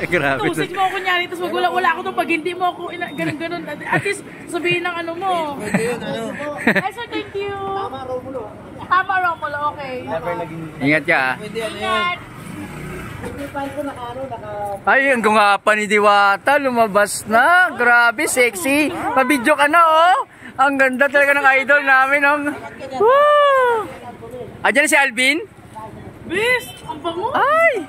Grabe. Tusig mo ako kunyari, tapos wala ako doon pag hindi mo ako ganun-ganun. At least sabihin ng ano mo. Ay, sir, thank you. Tama, Romulo. Okay. Ingat ka ah. Ingat. Ay, ang gungapa ni Diwata, lumabas na. Grabe, sexy. Pabidyo ka na, oh. Ang ganda talaga ng idol namin. Woo! Ayan si Alvin. Bis, ang bango. Ay!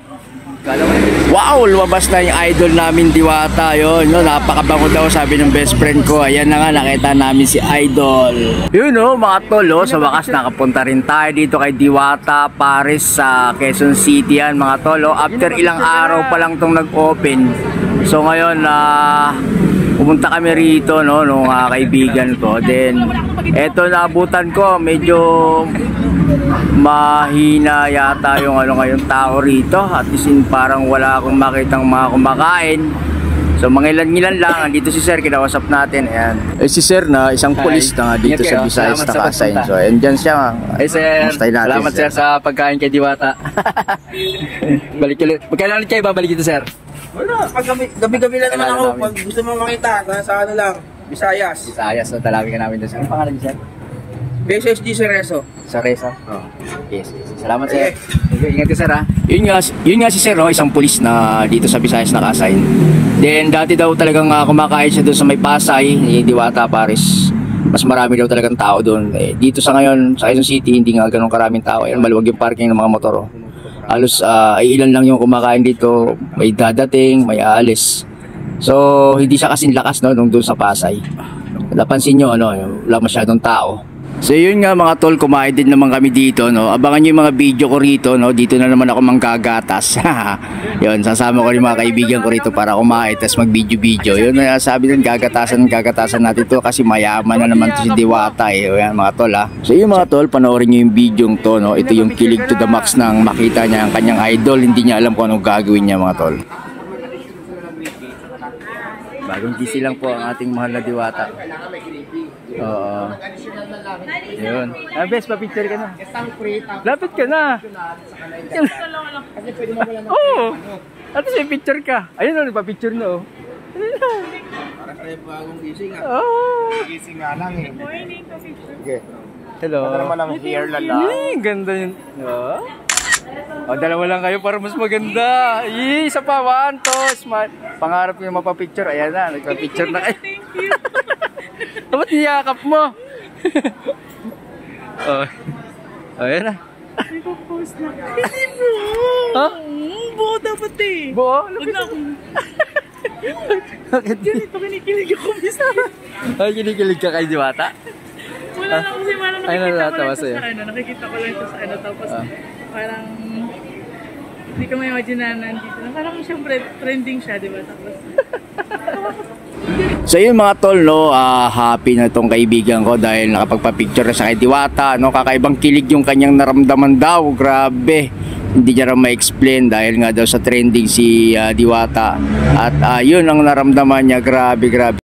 Wow, lumabas na yung idol namin Diwata. Yun, no, napakabango daw sabi ng best friend ko. Ayan na nga, nakita namin si idol. Yun no, mga tol, oh, sa wakas nakapunta rin tayo dito kay Diwata Paris sa Quezon City yan mga tol. Oh. After ilang araw pa lang itong nag-open. So ngayon, pumunta kami rito no, nung kaibigan ko. Then, eto naabutan ko, medyo mahina yata yung ngayon tao rito. At least parang wala akong makitang mga kumakain. So mga ilan lang, dito si sir, kinawasap natin. Ayan. Eh si sir na isang pulis na dito sa Visayas naka-assign. So ayan dyan siya. Ay sir, salamat sir sa pagkain kay Diwata. Balik ulit. Magkailan ulit kayo babalik dito sir? Wala, pag gabi-gabi lang naman ako. Pag gusto mo makita, sa ano lang, Visayas. Visayas, so talawin ka namin doon sir. Ano pangalan niyo sir? BSSD Cerezo. Sa Reza? Oo. Yes. Salamat sir. Ingat ka sir ha. Yun nga si sir, oh, isang pulis na dito sa Visayas naka-assign. Then dati daw talagang kumakain siya doon sa may Pasay ni Diwata Paris. Mas marami daw talagang tao doon. Dito sa ngayon, sa Quezon City, hindi nga ganun karaming tao. Ayan, maluwag yung parking ng mga motor. Oh. Halos ilan lang yung kumakain dito. May dadating, may aalis. So hindi siya kasing lakas no, nung doon sa Pasay. Napansin nyo, wala masyadong tao. So yun nga mga tol, kumain din naman kami dito no. Abangan nyo yung mga video ko rito no. Dito na naman ako manggagatas. Yun, sasama ko rin mga kaibigan ko rito para kumain, tapos mag video. Yun na sabi din, gagatasan natin to kasi mayaman na naman to si Diwata eh. Yan mga tol ha. So yun mga tol, panoorin nyo yung video to no. Ito yung kilig to the max nang makita niya ang kanyang idol. Hindi niya alam kung anong gagawin niya mga tol. Bagong gising lang po ang ating mahal na Diwata. Oo. Yun. Bes, pa-picture ka na. Lapit ka na. Oo. At least may picture ka. Ayun o, pa-picture na o. Para kayo bagong gising ha. Oo. Gising nga lang eh. Morning, pa-picture. Okay. Hello. Ito naman ang hair lala. Ganda yun. Dalawa lang kayo para mas maganda. Isa pa, 1, 2, smile. Pangarap ko yung mapapicture. Ayan na, nagpa-picture na kayo. Thank you. Dapat niyakap mo. Ayan na. Ipopost na. Hindi po. Ha? Buo dapat eh. Buo? Huwag na akong... Bakit? Ganito, kinikilig ako bisa. Ay, kinikilig ka kay Diwata? Wala lang kasi parang Ay, nakikita ko nalatawa lang siya sa'yo. sa ano. Nakikita ko lang siya sa ano. Tapos parang... Hindi ko ma-imagine na nandito. Parang siyempre trending siya, di ba? Tapos... So yun mga tol no, happy na tong kaibigan ko dahil nakapagpa-picture na sa kay Diwata no, kakaibang kilig yung kanyang naramdaman daw, grabe. Hindi niya rin ma-explain dahil nga daw sa trending si Diwata at yun ang naramdaman niya, grabe.